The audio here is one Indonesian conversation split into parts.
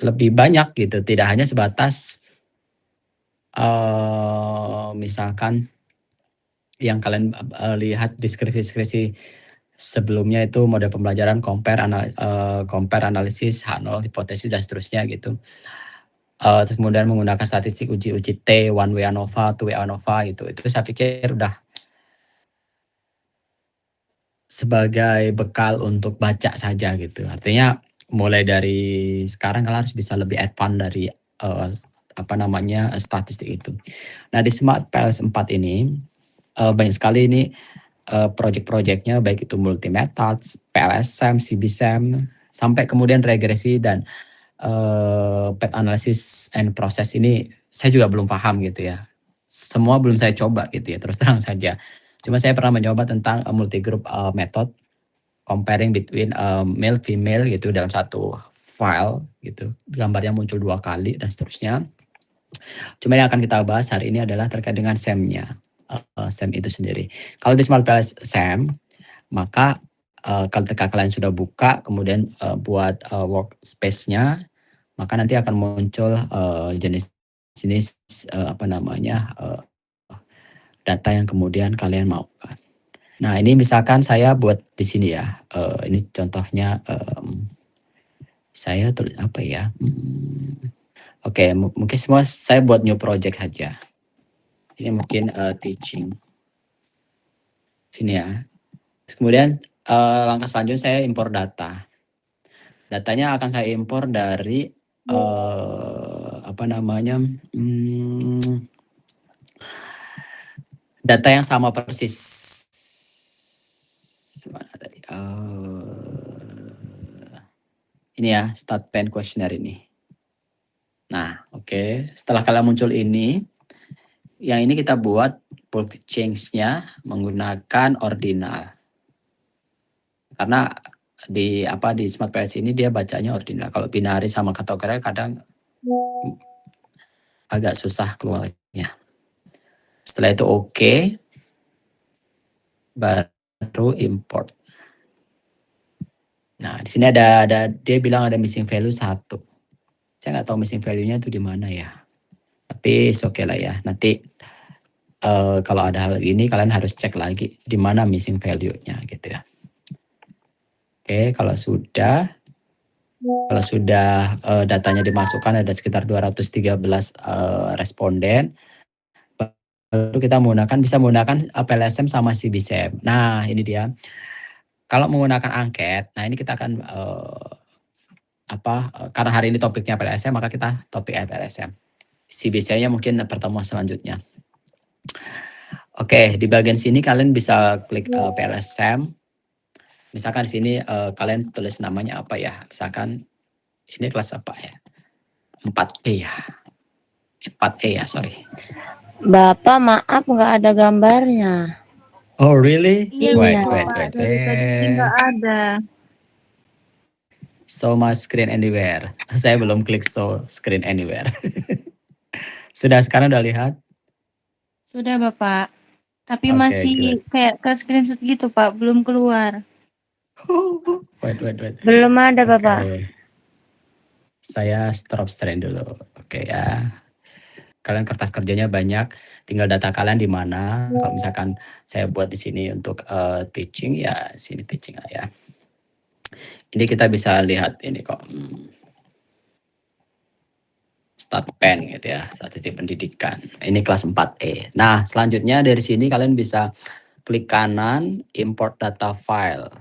lebih banyak gitu, tidak hanya sebatas misalkan yang kalian lihat deskripsi sebelumnya itu model pembelajaran compare analisis, H0, hipotesis dan seterusnya gitu. Terus kemudian menggunakan statistik uji T, one way ANOVA, two way ANOVA gitu. Itu saya pikir udah sebagai bekal untuk baca saja gitu. Artinya mulai dari sekarang kalian harus bisa lebih advance dari statistik itu. Nah di Smart PLS 4 ini banyak sekali ini project-projectnya, baik itu multi-methods, PLSM, CBSM, sampai kemudian regresi dan path analysis and process ini saya juga belum paham gitu ya. Semua belum saya coba gitu ya, terus terang saja. Cuma saya pernah mencoba tentang multi-group method, comparing between male female gitu dalam satu file gitu. Gambarnya muncul 2 kali dan seterusnya. Cuma yang akan kita bahas hari ini adalah terkait dengan SEM-nya. SEM itu sendiri. Kalau di Smart PLS SEM, maka ketika kalian sudah buka, kemudian buat workspace-nya, maka nanti akan muncul jenis-jenis data yang kemudian kalian maukan. Nah ini misalkan saya buat di sini ya, ini contohnya saya tulis apa ya? Oke, mungkin semua saya buat new project saja. Ini mungkin teaching. Sini ya. Kemudian langkah selanjutnya saya impor data. Datanya akan saya impor dari data yang sama persis. Mana tadi? Ini ya, start pen questionnaire ini. Nah, oke. Setelah kalian muncul ini, yang ini kita buat bulk change-nya menggunakan ordinal. Karena di Smart PLS ini dia bacanya ordinal. Kalau binaris sama kategori kadang agak susah keluarnya. Setelah itu oke, baru import. Nah, di sini ada dia bilang ada missing value 1. Saya nggak tahu missing value-nya itu di mana ya. Tapi oke lah ya. Nanti kalau ada hal ini kalian harus cek lagi di mana missing value-nya gitu ya. Oke, kalau sudah datanya dimasukkan ada sekitar 213 responden, baru kita bisa menggunakan PLSM sama CBSM. Nah, ini dia. Kalau menggunakan angket, nah ini kita akan karena hari ini topiknya PLSM, maka kita topik PLSM. CBSM-nya mungkin pertemuan selanjutnya. Oke, di bagian sini kalian bisa klik PLSM. Misalkan di sini kalian tulis namanya apa ya? Misalkan ini kelas apa ya? 4E ya. 4E ya, sorry. Bapak, maaf nggak ada gambarnya. Oh, really? Iya, Wait. dari tadi nggak ada. Show my screen anywhere. Saya belum klik show screen anywhere. Sudah sekarang udah lihat? Sudah, Bapak. Tapi Oke, masih good. kayak ke screenshot gitu, Pak. Belum keluar. Wait. Belum ada, Oke. Bapak. Saya stop sharing dulu. Oke ya. Kalian kertas kerjanya banyak, tinggal data kalian di mana. Kalau misalkan saya buat di sini untuk teaching, ya sini teaching ya. Ini kita bisa lihat ini kok. Start pen gitu ya, statistik pendidikan. Ini kelas 4E. Nah, selanjutnya dari sini kalian bisa klik kanan, import data file.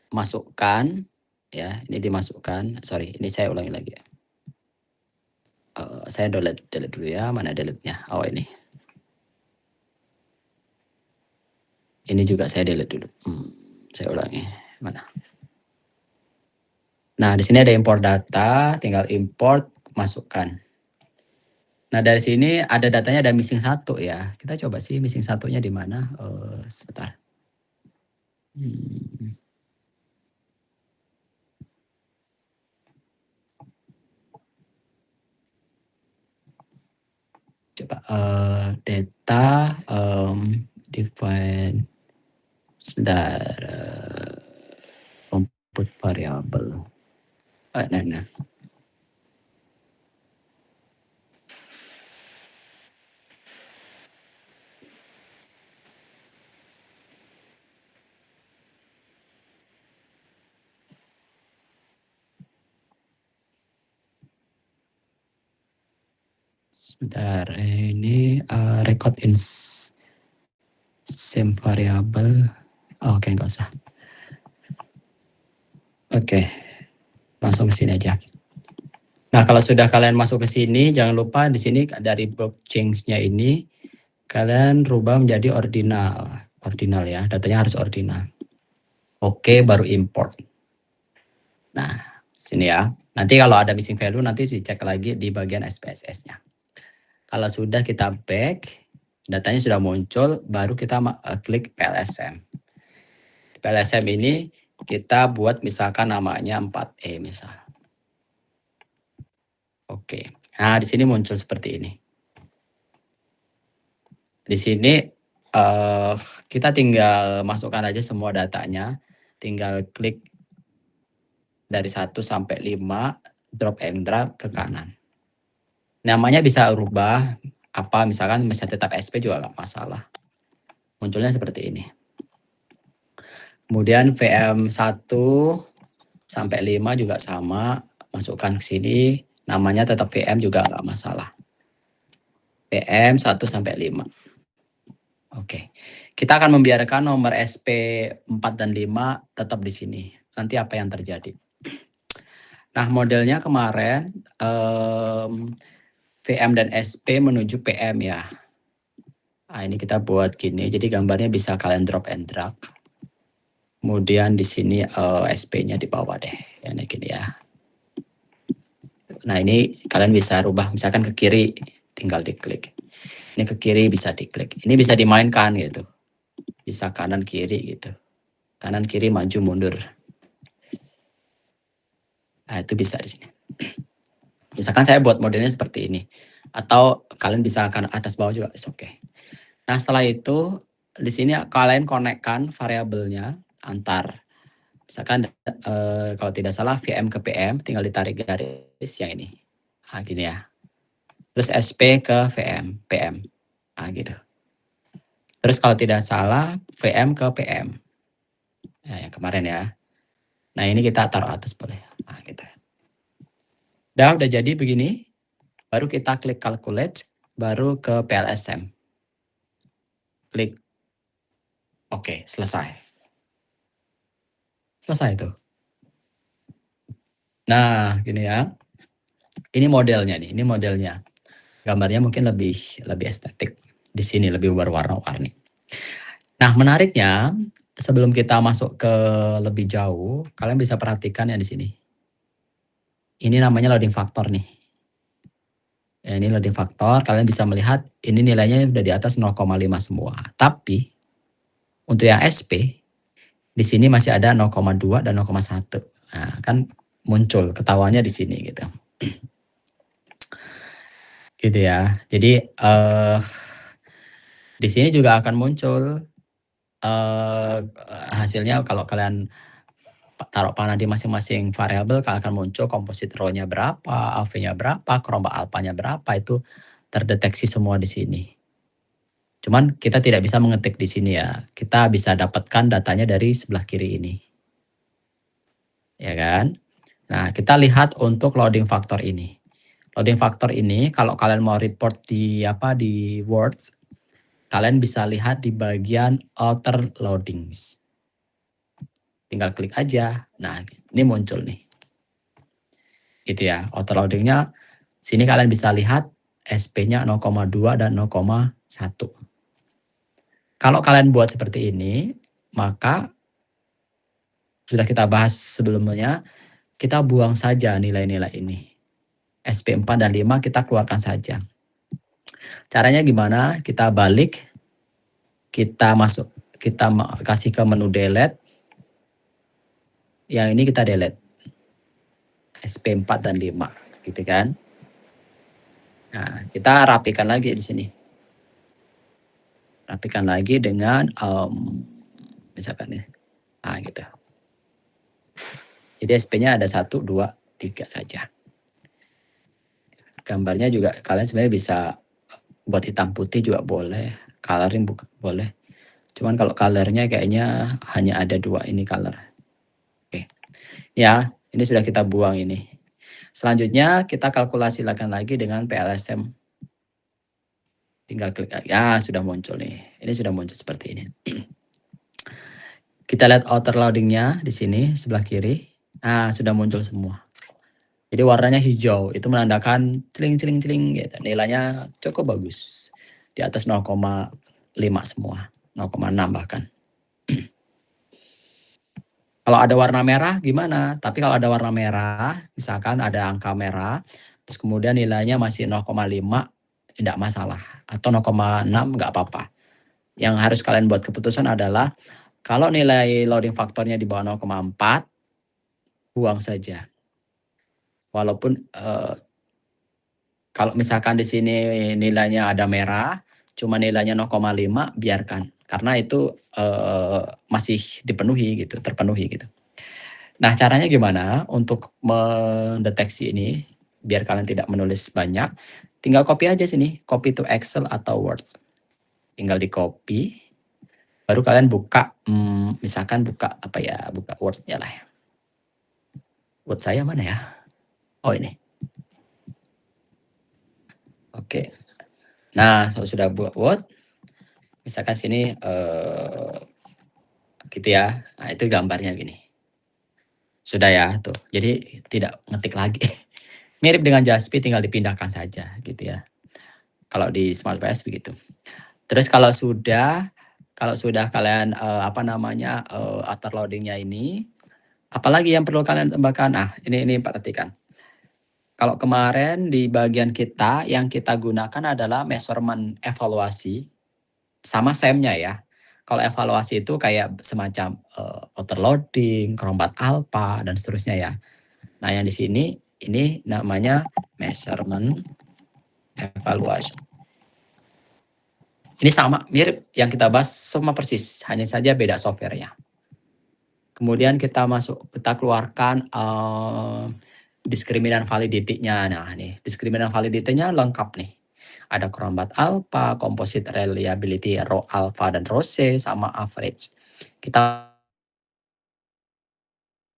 Masukkan, ya, ini dimasukkan. Sorry, ini saya ulangi lagi ya. Saya delete dulu ya, mana delete-nya? Oh ini. Ini juga saya delete dulu. Saya ulangi, mana? Nah, di sini ada import data, tinggal import, masukkan. Nah, dari sini ada datanya, ada missing 1 ya. Kita coba sih missing 1-nya di mana. Sebentar. Coba data define sebentar input variable. Nah. Sebentar, ini record in same variable. Oke, nggak usah. Oke, langsung ke sini aja. Nah, kalau sudah kalian masuk ke sini, jangan lupa di sini dari block change-nya ini kalian rubah menjadi ordinal. Ordinal ya, datanya harus ordinal. Oke, baru import. Nah, sini ya. Nanti kalau ada missing value nanti dicek lagi di bagian SPSS-nya. Kalau sudah kita back, datanya sudah muncul, baru kita klik PLSM. Di PLSM ini kita buat misalkan namanya 4E misal. Oke. Nah, di sini muncul seperti ini. Di sini kita tinggal masukkan aja semua datanya, tinggal klik dari 1 sampai 5, drop and drag ke kanan. Namanya bisa rubah, apa misalkan bisa tetap SP juga nggak masalah. Munculnya seperti ini. Kemudian VM 1 sampai 5 juga sama, masukkan ke sini, namanya tetap VM juga nggak masalah. VM 1 sampai 5. Oke. Kita akan membiarkan nomor SP 4 dan 5 tetap di sini. Nanti apa yang terjadi? Nah, modelnya kemarin VM dan SP menuju PM ya. Nah, ini kita buat gini. Jadi gambarnya bisa kalian drop and drag. Kemudian di sini SP-nya di bawah deh. Ya, ini gini ya. Nah, ini kalian bisa rubah misalkan ke kiri, tinggal diklik. Ini ke kiri bisa diklik. Ini bisa dimainkan gitu. Bisa kanan kiri gitu. Kanan kiri maju mundur. Nah, itu bisa di sini. Misalkan saya buat modelnya seperti ini. Atau kalian bisa kanan atas bawah juga, oke. Okay. Nah, setelah itu di sini kalian konekkan variabelnya antar. Misalkan kalau tidak salah VM ke PM tinggal ditarik garis yang ini. Nah, gini ya. Terus SP ke VM, PM. Nah, gitu. Terus kalau tidak salah VM ke PM. Nah, yang kemarin ya. Nah, ini kita taruh atas boleh. Nah, gitu. Udah jadi begini. Baru kita klik calculate, baru ke PLSM. Klik. Oke, selesai. Selesai itu. Nah, gini ya. Ini modelnya nih, ini modelnya. Gambarnya mungkin lebih estetik. Di sini lebih berwarna-warni. Nah, menariknya sebelum kita masuk ke lebih jauh, kalian bisa perhatikan ya di sini. Ini namanya loading factor nih. Ya, ini loading factor, kalian bisa melihat ini nilainya udah di atas 0,5 semua. Tapi untuk yang SP di sini masih ada 0,2 dan 0,1. Nah, kan muncul ketawanya di sini gitu. Gitu ya. Jadi di sini juga akan muncul hasilnya kalau kalian taruh panah di masing-masing variabel akan muncul composite row-nya berapa, AV-nya berapa, chroma alpha-nya berapa, itu terdeteksi semua di sini. Cuman kita tidak bisa mengetik di sini ya. Kita bisa dapatkan datanya dari sebelah kiri ini. Ya kan? Nah, kita lihat untuk loading factor ini. Loading factor ini kalau kalian mau report di Words, kalian bisa lihat di bagian outer loadings. Tinggal klik aja. Nah, ini muncul nih. Gitu ya. Outer loadingnya sini kalian bisa lihat SP-nya 0,2 dan 0,1. Kalau kalian buat seperti ini, maka sudah kita bahas sebelumnya, kita buang saja nilai-nilai ini. SP4 dan 5 kita keluarkan saja. Caranya gimana? Kita balik, kita kasih ke menu delete. Yang ini kita delete. SP4 dan 5, gitu kan. Nah, kita rapikan lagi di sini. Rapikan lagi dengan misalkan nih. Nah, gitu. Jadi SP-nya ada 1, 2, 3 saja. Gambarnya juga kalian sebenarnya bisa buat hitam putih juga boleh, coloring boleh. Cuman kalau colornya kayaknya hanya ada 2 ini color. Oke. Ya, ini sudah kita buang ini. Selanjutnya kita kalkulasikan lagi dengan PLSM. Tinggal klik, ya sudah muncul nih. Ini sudah muncul seperti ini. Kita lihat outer loadingnya di sini sebelah kiri. Nah, sudah muncul semua. Jadi warnanya hijau, itu menandakan celing gitu. Nilainya cukup bagus. Di atas 0,5 semua, 0,6 bahkan. Kalau ada warna merah gimana? Tapi kalau ada warna merah, misalkan ada angka merah, terus kemudian nilainya masih 0,5, tidak masalah. Atau 0,6 nggak apa-apa. Yang harus kalian buat keputusan adalah kalau nilai loading faktornya di bawah 0,4, buang saja. Walaupun kalau misalkan di sini nilainya ada merah, cuma nilainya 0,5, biarkan. Karena itu masih dipenuhi gitu, terpenuhi gitu. Nah, caranya gimana untuk mendeteksi ini biar kalian tidak menulis banyak? Tinggal copy aja sini, copy to Excel atau Word. Tinggal di copy, baru kalian buka, misalkan buka apa ya, buka Word-nya lah. Word saya mana ya? Oh ini. Oke. Nah, kalau sudah buat Word, misalkan sini gitu ya. Nah, itu gambarnya gini. Sudah ya, tuh. Jadi tidak ngetik lagi. Mirip dengan Jaspi, tinggal dipindahkan saja gitu ya. Kalau di Smart PS begitu. Terus kalau sudah kalian outer loadingnya ini, apalagi yang perlu kalian tambahkan? Nah, ini perhatikan. Kalau kemarin di bagian kita yang kita gunakan adalah measurement evaluasi sama SEM-nya ya. Kalau evaluasi itu kayak semacam outer loading, kerombat alpha dan seterusnya ya. Nah, yang di sini ini namanya measurement evaluation. Ini sama, mirip yang kita bahas, sama persis, hanya saja beda softwarenya. Kemudian kita keluarkan diskriminan validity-nya. Nah, nih, diskriminan validity-nya lengkap nih. Ada kerombat alpha, composite reliability, row alpha dan row C, sama average. Kita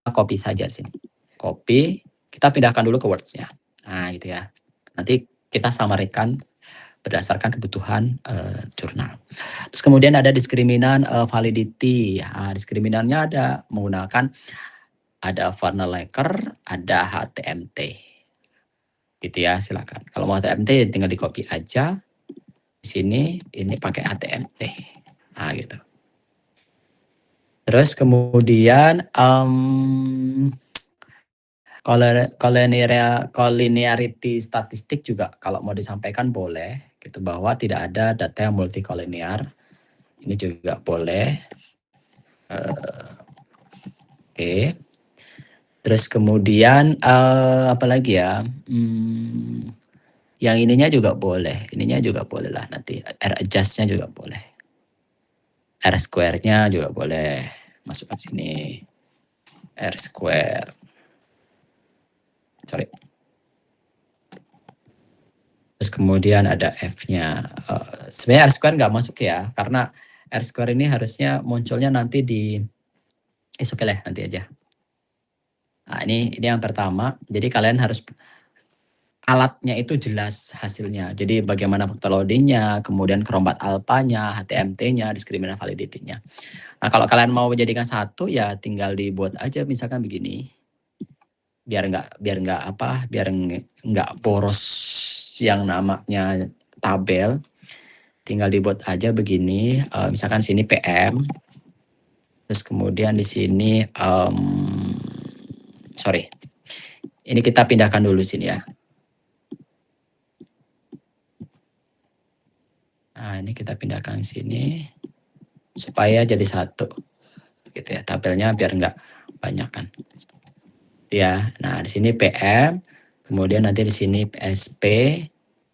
copy saja sini. Copy, kita pindahkan dulu ke Words-nya. Nah, gitu ya. Nanti kita samarikan berdasarkan kebutuhan jurnal. Terus kemudian ada diskriminan validity. Nah, diskriminannya ada menggunakan ada Vannenacker, ada HTMT. Gitu ya, silakan. Kalau mau HTMT tinggal di copy aja. Di sini ini pakai HTMT. Nah, gitu. Terus kemudian collinearity statistik juga kalau mau disampaikan boleh gitu, bahwa tidak ada data yang multikolinear. Ini juga boleh. Oke. Terus kemudian apa lagi ya? Yang ininya juga boleh. Ininya juga boleh lah nanti. R adjust-nya juga boleh. R square-nya juga boleh. Masukkan sini. R square. Sorry. Terus kemudian ada F-nya. Sebenarnya R square nggak masuk ya. Karena R square ini harusnya munculnya nanti di... oke lah, nanti aja. Nah, ini yang pertama. Jadi kalian harus alatnya itu jelas hasilnya. Jadi bagaimana faktor loadingnya, kemudian kerombat alpanya, HTMT-nya, diskriminan validity-nya. Nah, kalau kalian mau menjadikan satu ya tinggal dibuat aja misalkan begini. Biar nggak boros yang namanya tabel. Tinggal dibuat aja begini. Misalkan sini PM. Terus kemudian di sini sorry. Ini kita pindahkan dulu sini ya. Nah, ini kita pindahkan sini supaya jadi satu, gitu ya. Tabelnya biar nggak banyak kan. Ya, nah di sini PM, kemudian nanti di sini PSP,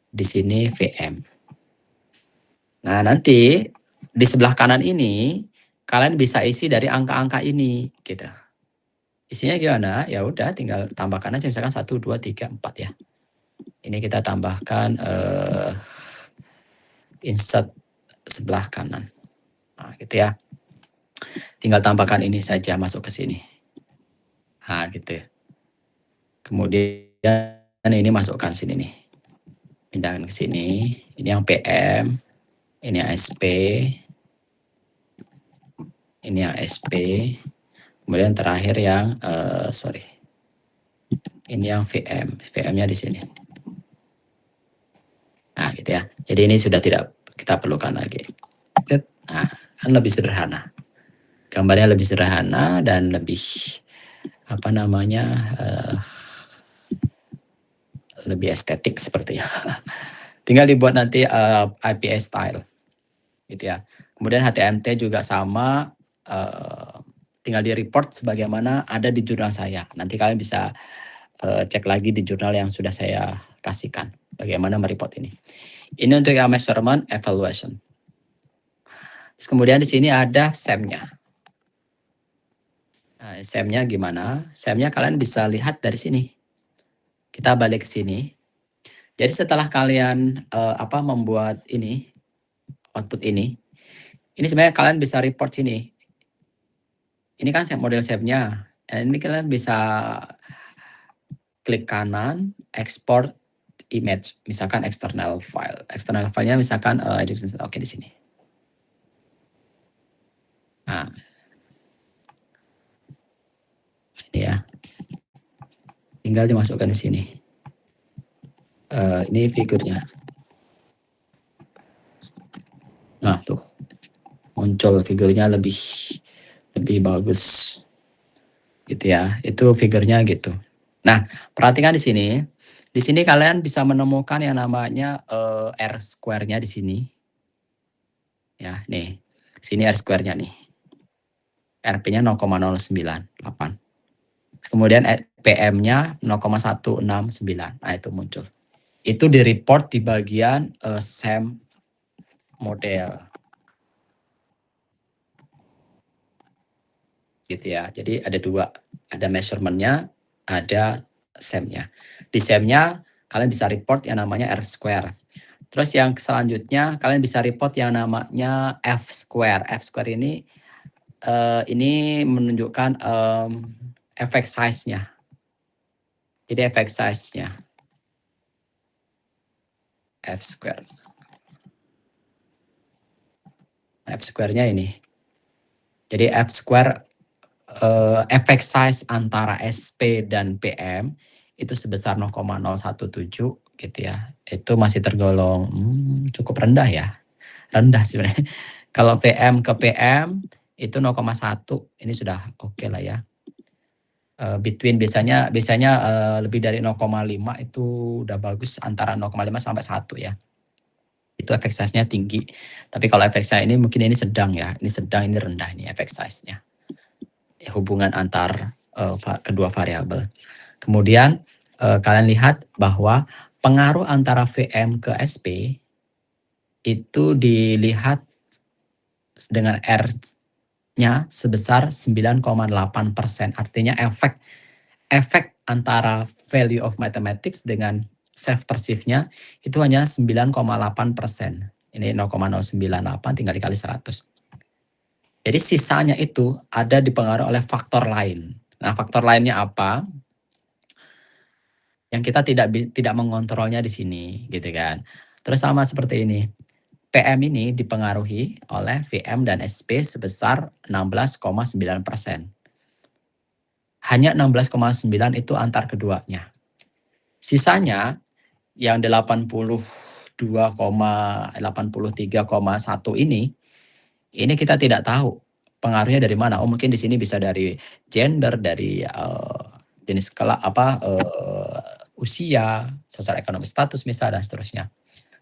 di sini VM. Nah, nanti di sebelah kanan ini kalian bisa isi dari angka-angka ini, gitu. Isinya gimana? Ya udah tinggal tambahkan aja misalkan 1, 2, 3, 4 ya. Ini kita tambahkan insert sebelah kanan. Nah, gitu ya. Tinggal tambahkan ini saja masuk ke sini. Nah, gitu ya. Kemudian ini masukkan sini nih. Pindahkan ke sini. Ini yang PM, ini yang SP, ini yang SP. Kemudian terakhir yang ini yang VM. VM-nya di sini. Nah, gitu ya. Jadi ini sudah tidak kita perlukan lagi. Nah, kan lebih sederhana. Gambarnya lebih sederhana dan lebih lebih estetik sepertinya. Tinggal dibuat nanti IPA style, gitu ya. Kemudian HTMT juga sama, tinggal di report sebagaimana ada di jurnal saya. Nanti kalian bisa cek lagi di jurnal yang sudah saya kasihkan bagaimana mereport ini. Ini untuk yang measurement evaluation. Terus kemudian di sini ada SEM-nya. Nah, SEM-nya gimana? SEM-nya kalian bisa lihat dari sini. Kita balik ke sini. Jadi setelah kalian membuat ini, output ini sebenarnya kalian bisa report sini. Ini kan model SEM-nya. Ini kalian bisa klik kanan, export image, misalkan external file. External file-nya misalkan education. Oke, di sini. Nah, ini ya. Tinggal dimasukkan di sini. Ini figurnya. Nah, tuh. Muncul figurnya lebih bagus. Gitu ya. Itu figurnya gitu. Nah, perhatikan di sini. Di sini kalian bisa menemukan yang namanya R square-nya di sini. Ya, nih. Sini R square-nya nih. RP-nya 0,098. Kemudian PM-nya 0,169. Nah, itu muncul. Itu di report di bagian SEM model. Gitu ya. Jadi ada dua. Ada measurement-nya, ada SEM-nya. Di SEM-nya kalian bisa report yang namanya R square. Terus yang selanjutnya kalian bisa report yang namanya F square. F square ini menunjukkan effect size-nya. Jadi effect size-nya. F square. F square-nya ini. Jadi F square effect size antara SP dan PM itu sebesar 0,017 gitu ya. Itu masih tergolong cukup rendah ya. Rendah sebenarnya. Kalau VM ke PM itu 0,1, ini sudah oke lah ya. Between biasanya lebih dari 0,5 itu udah bagus, antara 0,5 sampai 1 ya. Itu effect size-nya tinggi. Tapi kalau effect size ini mungkin ini sedang ya. Ini sedang, ini rendah ini effect size-nya. Hubungan antar kedua variabel. Kemudian kalian lihat bahwa pengaruh antara VM ke SP itu dilihat dengan R-nya sebesar 9,8%. Artinya efek antara value of mathematics dengan self perceive-nya itu hanya 9,8%. Ini 0,098 tinggal dikali 100. Jadi sisanya itu ada dipengaruhi oleh faktor lain. Nah, faktor lainnya apa? Yang kita tidak mengontrolnya di sini, gitu kan. Terus sama seperti ini. PM ini dipengaruhi oleh VM dan SP sebesar 16,9%. Hanya 16,9 itu antar keduanya. Sisanya yang 82,83,1 ini kita tidak tahu pengaruhnya dari mana. Oh, mungkin di sini bisa dari gender, dari jenis usia, sosial ekonomi status misal dan seterusnya.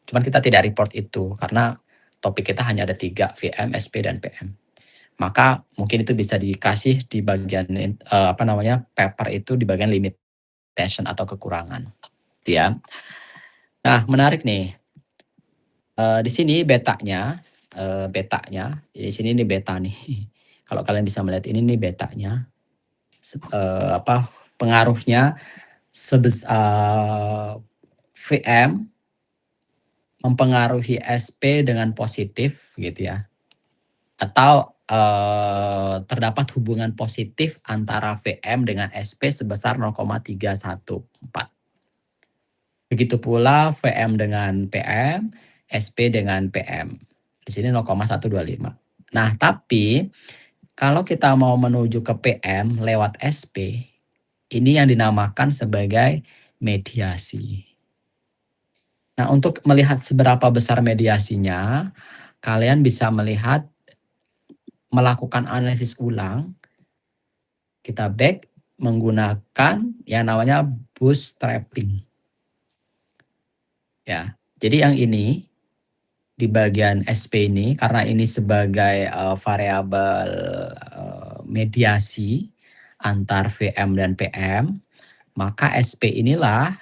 Cuman kita tidak report itu karena topik kita hanya ada 3, VM, SP dan PM. Maka mungkin itu bisa dikasih di bagian paper itu di bagian limitation atau kekurangan. Ya. Nah, menarik nih. Di sini betanya, di sini ini beta nih. Kalau kalian bisa melihat ini nih betanya. pengaruhnya sebesar VM mempengaruhi SP dengan positif gitu ya. Atau terdapat hubungan positif antara VM dengan SP sebesar 0,314. Begitu pula VM dengan PM, SP dengan PM. Di sini 0,125. Nah, tapi kalau kita mau menuju ke PM lewat SP, ini yang dinamakan sebagai mediasi. Nah, untuk melihat seberapa besar mediasinya, kalian bisa melakukan analisis ulang. Kita back menggunakan yang namanya bootstrapping. Ya, jadi yang ini di bagian SP ini, karena ini sebagai variabel mediasi antar VM dan PM, maka SP inilah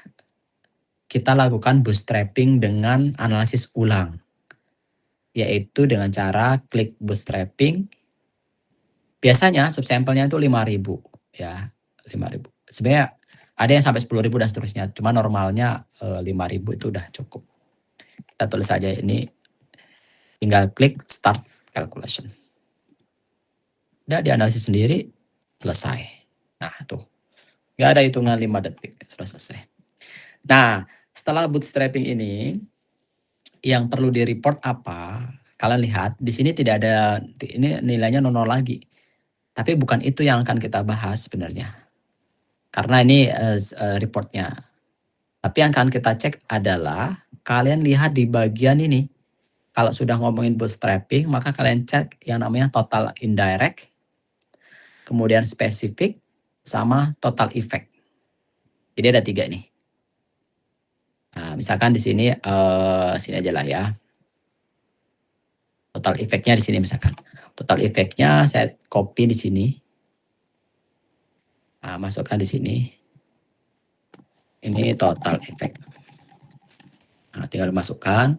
kita lakukan bootstrapping dengan analisis ulang, yaitu dengan cara klik bootstrapping. Biasanya subsampelnya itu 5.000 ya, 5.000. Sebenarnya ada yang sampai 10.000 dan seterusnya, cuma normalnya 5.000 itu udah cukup. Kita tulis saja ini, tinggal klik start calculation. Udah dianalisis sendiri, selesai. Nah tuh, nggak ada hitungan 5 detik, sudah selesai. Nah, setelah bootstrapping ini, yang perlu di-report apa? Kalian lihat, di sini tidak ada, ini nilainya 0 lagi. Tapi bukan itu yang akan kita bahas sebenarnya. Karena ini reportnya. Tapi yang akan kita cek adalah, kalian lihat di bagian ini. Kalau sudah ngomongin bootstrapping, maka kalian cek yang namanya total indirect, kemudian spesifik, sama total effect. Jadi ada 3 nih. Nah, misalkan di sini sini aja lah ya. Total effect-nya di sini misalkan. Total effect-nya saya copy di sini. Nah, masukkan di sini. Ini total effect. Nah, tinggal masukkan.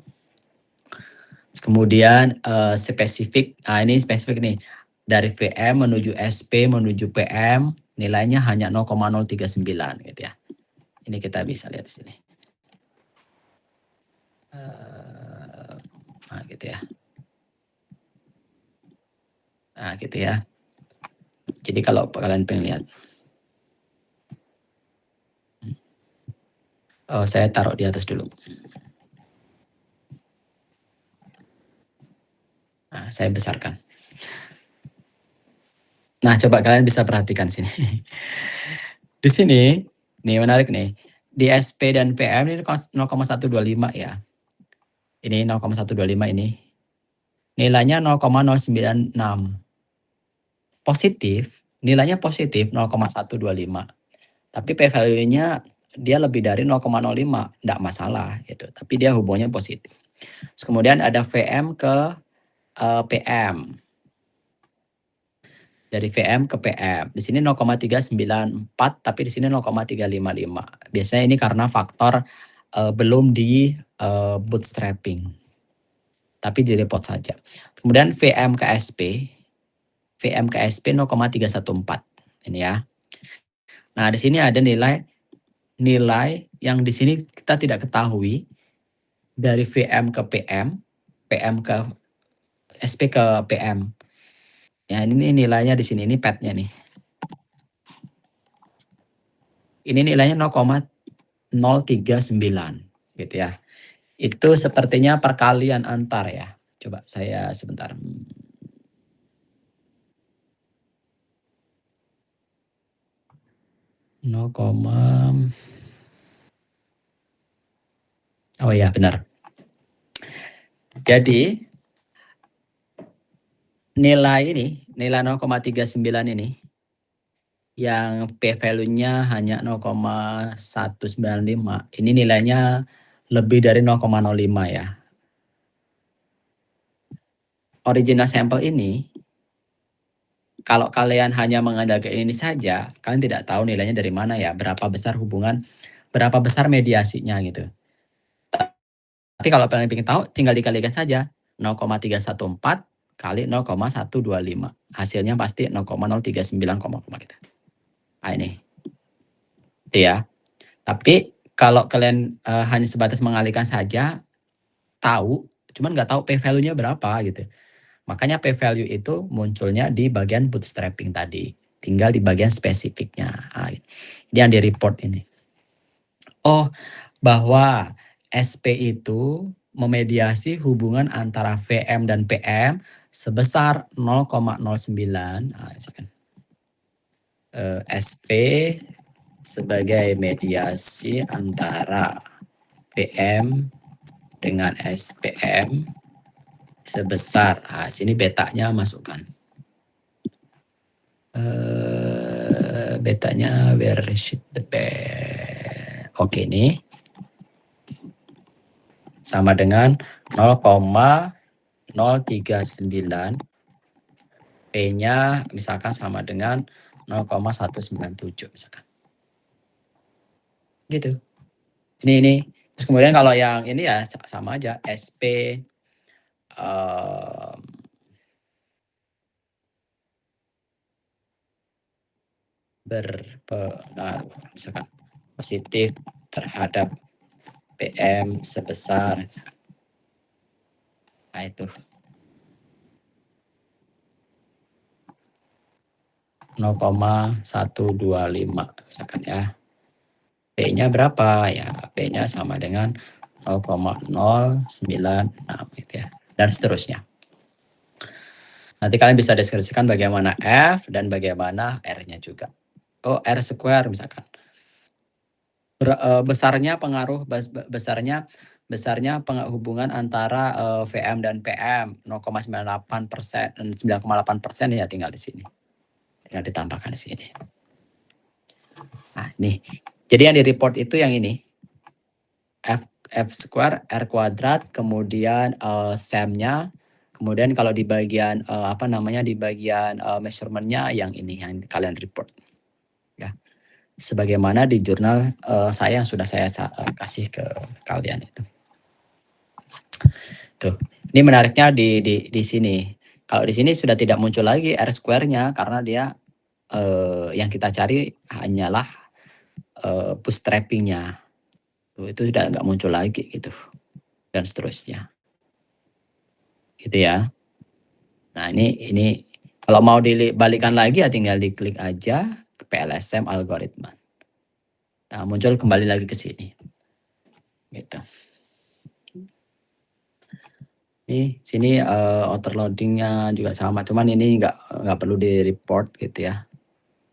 Kemudian spesifik. Nah, ini spesifik nih. Dari VM menuju SP menuju PM nilainya hanya 0,039 gitu ya. Ini kita bisa lihat di sini. Nah, gitu ya. Nah, gitu ya. Jadi kalau kalian pengen lihat. Oh, saya taruh di atas dulu. Nah, saya besarkan. Nah, coba kalian bisa perhatikan sini. Di sini, nih menarik nih. Di SP dan PM ini 0,125 ya. Ini 0,125 ini. Nilainya 0,096. Positif, nilainya positif 0,125. Tapi p-value-nya dia lebih dari 0,05, enggak masalah gitu. Tapi dia hubungannya positif. Terus kemudian ada VM ke PM. Dari VM ke PM. Di sini 0,394, tapi di sini 0,355. Biasanya ini karena faktor belum di bootstrapping. Tapi di report saja. Kemudian VM ke SP. VM ke SP 0,314. Ini ya. Nah, di sini ada nilai yang di sini kita tidak ketahui dari VM ke PM, PM ke SP ke PM. Ya, ini nilainya di sini, ini pad-nya nih. Ini nilainya 0,039 gitu ya. Itu sepertinya perkalian antar ya. Coba saya sebentar. Oh ya, benar. Jadi nilai 0,39 ini yang p-value-nya hanya 0,195. Ini nilainya lebih dari 0,05 ya. Original sampel ini, kalau kalian hanya mengandalkan ini saja, kalian tidak tahu nilainya dari mana ya, berapa besar mediasinya gitu. Tapi kalau kalian ingin tahu, tinggal dikalikan saja 0,314 kali 0,125. Hasilnya pasti 0,039, gitu. Nah, ini. Itu ya. Tapi kalau kalian hanya sebatas mengalihkan saja, tahu, cuman nggak tahu p-value-nya berapa gitu. Makanya p-value itu munculnya di bagian bootstrapping tadi. Tinggal di bagian spesifiknya. Nah, ini yang di report ini. Oh, bahwa SP itu memediasi hubungan antara VM dan PM sebesar 0,09. Nah, misalkan, SP sebagai mediasi antara PM dengan SPM sebesar, sini betanya masukkan. Betanya where should the oke, nih sama dengan 0,039, P-nya misalkan sama dengan 0,197 misalkan. Gitu. Ini. Terus kemudian kalau yang ini ya sama aja, SP berpengaruh misalkan positif terhadap PM sebesar, nah itu 0,125 misalkan ya. P-nya berapa? Ya P-nya sama dengan 0,096 gitu ya. Dan seterusnya. Nanti kalian bisa deskripsikan bagaimana F dan bagaimana R-nya juga. Oh, R square misalkan. Besarnya pengaruh, besarnya hubungan antara VM dan PM 0,98% dan 9,8% ya tinggal di sini. Tinggal ditambahkan di sini. Nah, nih. Jadi yang di report itu yang ini. F square, R kuadrat, kemudian SAM-nya, kemudian kalau di bagian di bagian measurement-nya yang ini yang kalian report. Ya. Sebagaimana di jurnal saya yang sudah saya kasih ke kalian itu. Tuh. Ini menariknya di sini. Kalau di sini sudah tidak muncul lagi R square-nya karena dia yang kita cari hanyalah bootstrapping-nya. Itu sudah nggak muncul lagi gitu. Dan seterusnya. Gitu ya. Nah, ini kalau mau dibalikan lagi ya tinggal diklik aja ke PLSM algoritma. Nah, muncul kembali lagi ke sini. Gitu. Nih, sini overloading-nya juga sama, cuman ini nggak perlu di report gitu ya.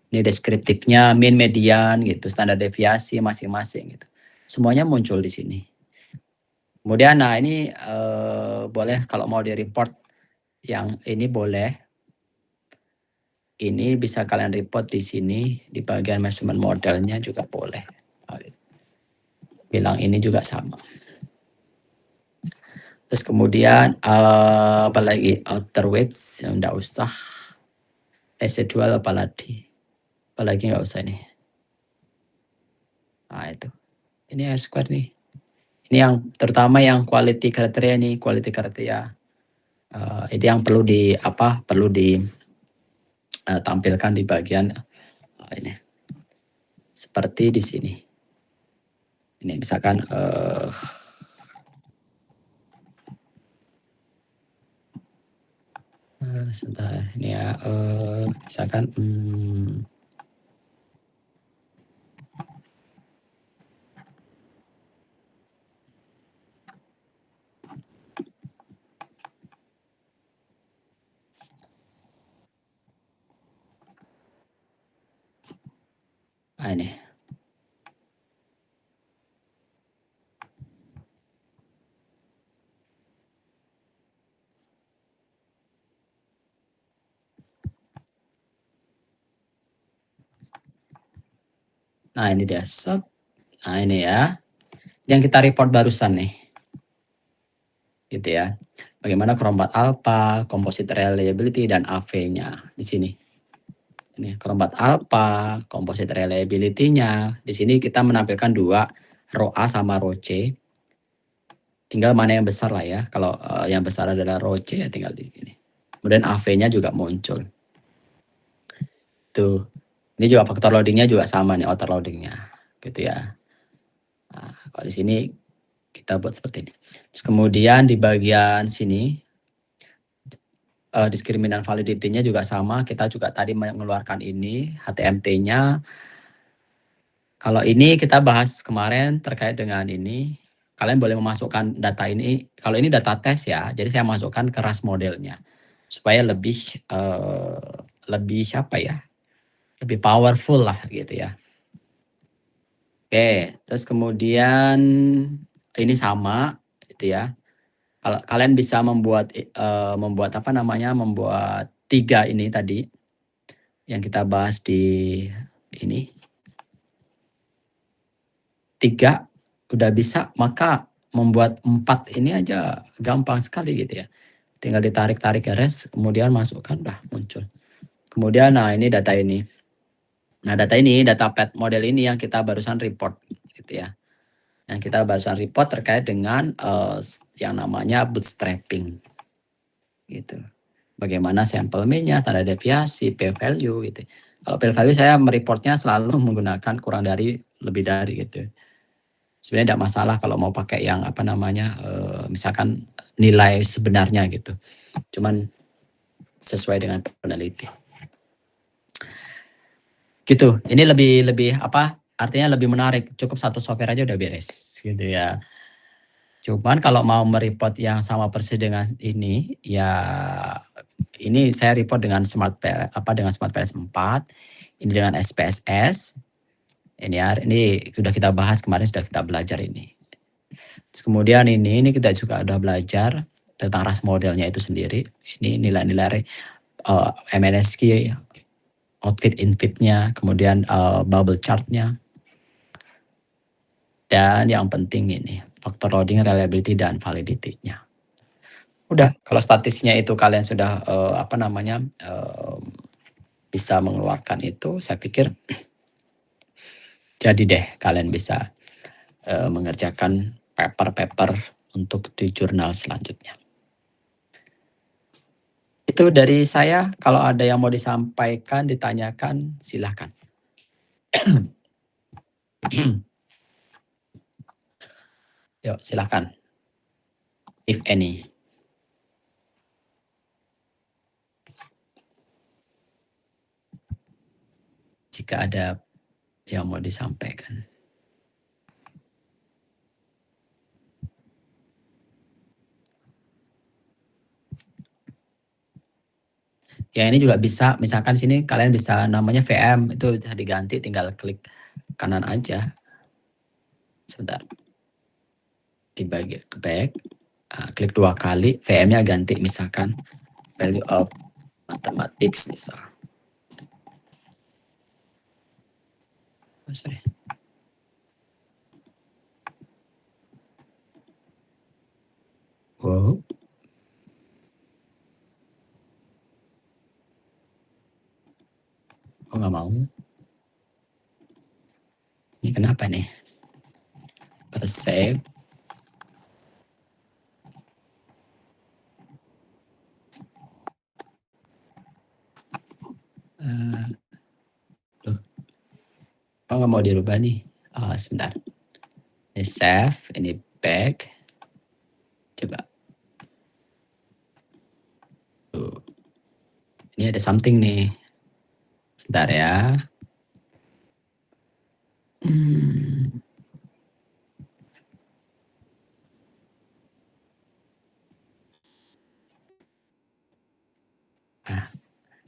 Ini deskriptifnya, min, median gitu, standar deviasi masing-masing gitu. Semuanya muncul di sini. Kemudian, nah ini boleh kalau mau di report yang ini boleh. Ini bisa kalian report di sini di bagian measurement modelnya juga boleh. Bilang ini juga sama. Terus kemudian apalagi outer weights yang enggak usah. Residual apalagi enggak usah ini. Nah itu. Ini R square nih. Ini yang terutama yang quality criteria nih, quality criteria. Itu yang perlu tampilkan di bagian ini. Seperti di sini. Ini misalkan sebentar ini ya misalkan ini. Nah, ini dia sob. Nah, ini ya. Yang kita report barusan nih. Gitu ya. Bagaimana Chrombat alpha, composite reliability dan AV-nya di sini. Ini Chrombat alpha, composite reliability-nya. Di sini kita menampilkan dua, row A sama row C. Tinggal mana yang besar lah ya. Kalau yang besar adalah row C ya tinggal di sini. Kemudian AV-nya juga muncul. Tuh. Ini juga faktor loadingnya juga sama nih, outer loadingnya, gitu ya. Nah, kalau di sini kita buat seperti ini. Terus kemudian di bagian sini diskriminan validity-nya juga sama. Kita juga tadi mengeluarkan ini HTMT-nya. Kalau ini kita bahas kemarin terkait dengan ini. Kalian boleh memasukkan data ini. Kalau ini data tes ya, jadi saya masukkan ke RAS modelnya supaya lebih apa ya? Lebih powerful lah gitu ya. Oke, terus kemudian ini sama itu ya. Kalau kalian bisa membuat apa namanya? Membuat 3 ini tadi yang kita bahas di ini. 3 udah bisa, maka membuat 4 ini aja gampang sekali gitu ya. Tinggal ditarik-tarik garis, kemudian masukkan, udah muncul. Kemudian nah ini data ini. Nah data ini, data pet model ini yang kita barusan report gitu ya. Yang kita barusan report terkait dengan yang namanya bootstrapping gitu. Bagaimana sampel mean-nya, standar deviasi, p-value gitu. Kalau p-value saya mereportnya selalu menggunakan kurang dari, lebih dari gitu. Sebenarnya tidak masalah kalau mau pakai yang apa namanya, misalkan nilai sebenarnya gitu. Cuman sesuai dengan peneliti. Gitu. Ini lebih apa? Artinya lebih menarik. Cukup satu software aja udah beres gitu ya. Cuman kalau mau mereport yang sama persis dengan ini, ya ini saya report dengan dengan SmartPLS 4, ini dengan SPSS. Ini ya, ini sudah kita bahas kemarin, sudah kita belajar ini. Terus kemudian ini kita juga udah belajar tentang RAS modelnya itu sendiri. Ini nilai-nilai MNSQ, outfit infitnya, kemudian bubble chartnya. Dan yang penting ini, faktor loading, reliability, dan validity-nya. Udah, kalau statisnya itu kalian sudah apa namanya, bisa mengeluarkan itu, saya pikir jadi deh kalian bisa mengerjakan paper-paper untuk di jurnal selanjutnya. Itu dari saya. Kalau ada yang mau disampaikan, ditanyakan, silahkan. Yuk, silahkan. If any. Jika ada yang mau disampaikan. Ya ini juga bisa, misalkan sini kalian bisa namanya VM, itu bisa diganti, tinggal klik kanan aja. Sebentar. Di bagian back, klik 2 kali, VM-nya ganti misalkan value of mathematics misal. Oh, sorry. Wow. Oh nggak mau. Ini kenapa nih? Persave. Oh nggak mau dirubah nih. Sebentar. Ini save, ini back. Coba. Ini ada something nih. Sebentar ya.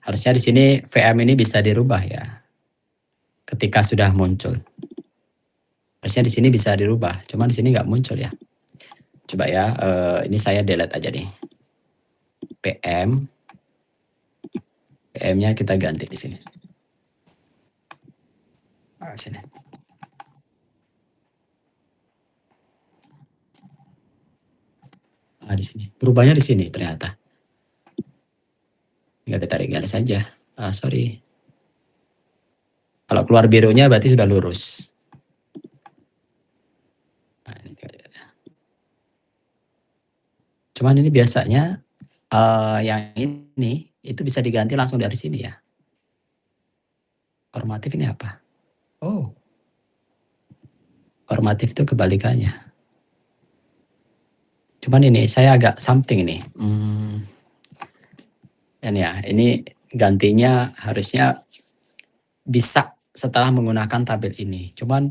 Harusnya di sini VM ini bisa dirubah ya. Ketika sudah muncul. Harusnya di sini bisa dirubah, cuman di sini nggak muncul ya. Coba ya, ini saya delete aja nih. PM-nya kita ganti di sini. Sini. Di sini. Berubahnya di sini ternyata. Nggak ditarik garis saja. Sorry. Kalau keluar birunya berarti sudah lurus. Cuman ini biasanya yang ini itu bisa diganti langsung dari sini ya. Formatif ini apa? Oh, formatif itu kebalikannya. Cuman ini saya agak something ini. Ini gantinya harusnya bisa setelah menggunakan tabel ini. Cuman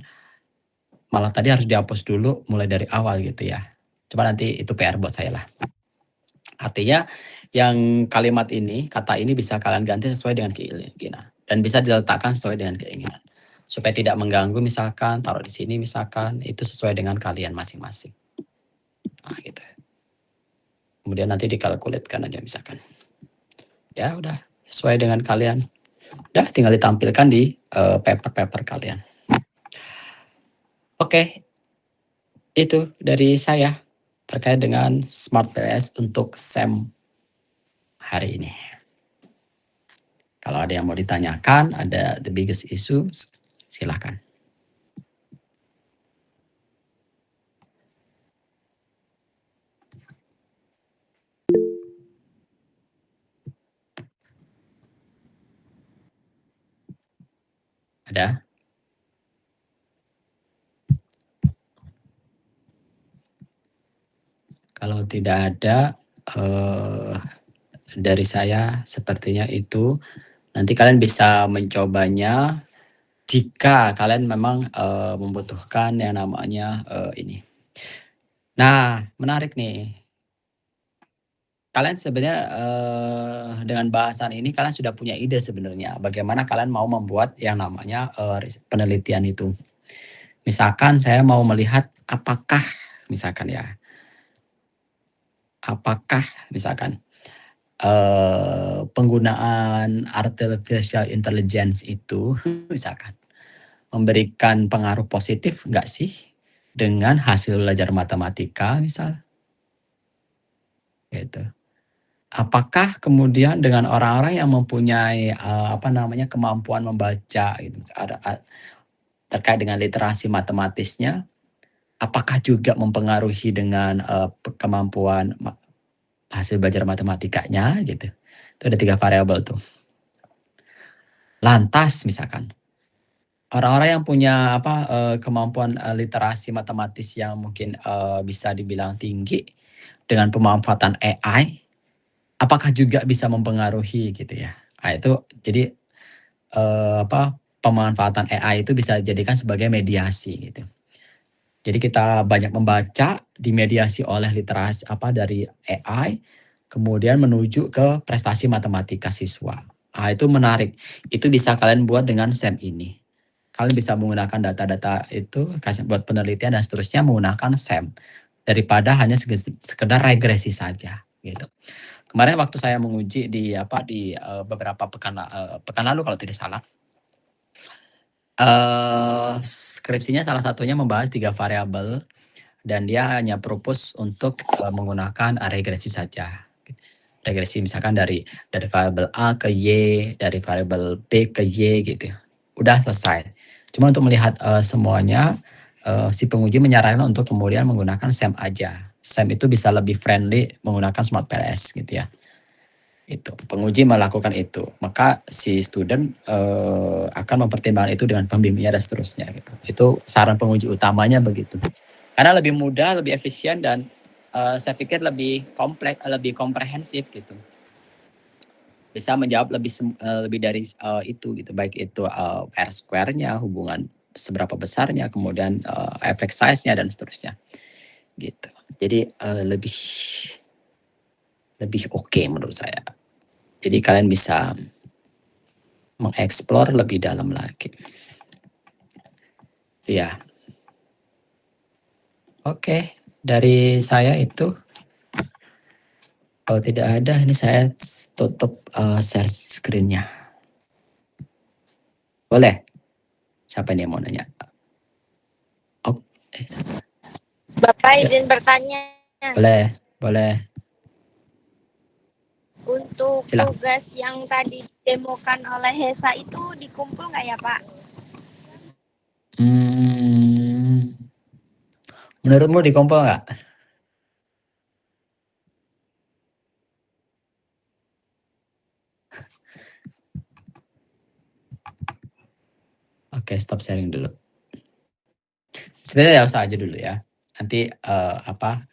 malah tadi harus dihapus dulu mulai dari awal gitu ya. Coba nanti itu PR buat saya lah. Artinya yang kalimat ini, kata ini bisa kalian ganti sesuai dengan keinginan. Dan bisa diletakkan sesuai dengan keinginan. Supaya tidak mengganggu misalkan, taruh di sini misalkan, itu sesuai dengan kalian masing-masing. Nah gitu. Kemudian nanti dikalkulitkan aja misalkan. Ya udah, sesuai dengan kalian. Udah tinggal ditampilkan di paper-paper kalian. Oke, itu dari saya terkait dengan Smart PS untuk SEM hari ini. Kalau ada yang mau ditanyakan, ada the biggest issue, silakan. Ada? Kalau tidak ada, dari saya sepertinya itu. Nanti kalian bisa mencobanya jika kalian memang membutuhkan yang namanya ini. Nah, menarik nih. Kalian sebenarnya dengan bahasan ini kalian sudah punya ide sebenarnya bagaimana kalian mau membuat yang namanya penelitian itu. Misalkan saya mau melihat apakah misalkan ya, apakah misalkan penggunaan artificial intelligence itu misalkan memberikan pengaruh positif enggak sih dengan hasil belajar matematika misal gitu. Apakah kemudian dengan orang-orang yang mempunyai kemampuan membaca gitu terkait dengan literasi matematisnya, apakah juga mempengaruhi dengan kemampuan hasil belajar matematikanya gitu. Itu ada 3 variabel tuh. Lantas misalkan orang-orang yang punya kemampuan literasi matematis yang mungkin bisa dibilang tinggi dengan pemanfaatan AI, apakah juga bisa mempengaruhi gitu ya? Nah, itu jadi pemanfaatan AI itu bisa dijadikan sebagai mediasi gitu. Jadi kita banyak membaca, dimediasi oleh literasi dari AI, kemudian menuju ke prestasi matematika siswa. Ah itu menarik. Itu bisa kalian buat dengan SEM ini. Kalian bisa menggunakan data-data itu kasih buat penelitian dan seterusnya menggunakan SEM daripada hanya sekedar regresi saja gitu. Kemarin waktu saya menguji di beberapa pekan lalu kalau tidak salah, skripsinya salah satunya membahas 3 variabel dan dia hanya propose untuk menggunakan regresi saja. Regresi misalkan dari variabel A ke Y, dari variabel B ke Y gitu. Udah selesai. Cuma untuk melihat semuanya, si penguji menyarankan untuk kemudian menggunakan SEM aja. SEM itu bisa lebih friendly menggunakan Smart PLS gitu ya. Itu penguji melakukan itu, maka si student akan mempertimbangkan itu dengan pembimbingnya dan seterusnya gitu. Itu saran penguji utamanya begitu. Karena lebih mudah, lebih efisien dan saya pikir lebih kompleks, lebih komprehensif gitu. Bisa menjawab lebih dari itu gitu, baik itu R square-nya, hubungan seberapa besarnya, kemudian efek size-nya dan seterusnya. Gitu. Jadi lebih oke menurut saya. Jadi kalian bisa mengeksplor lebih dalam lagi. Ya. Oke, dari saya itu. Kalau tidak ada, ini saya tutup share screen-nya. Boleh? Siapa nih yang mau nanya? Bapak izin bertanya. Boleh, boleh. Untuk Silakan. tugas yang tadi didemokan oleh Hesa itu dikumpul nggak ya Pak? Menurutmu dikumpul nggak? Oke, stop sharing dulu. Sebenarnya ya usah aja dulu ya. Nanti apa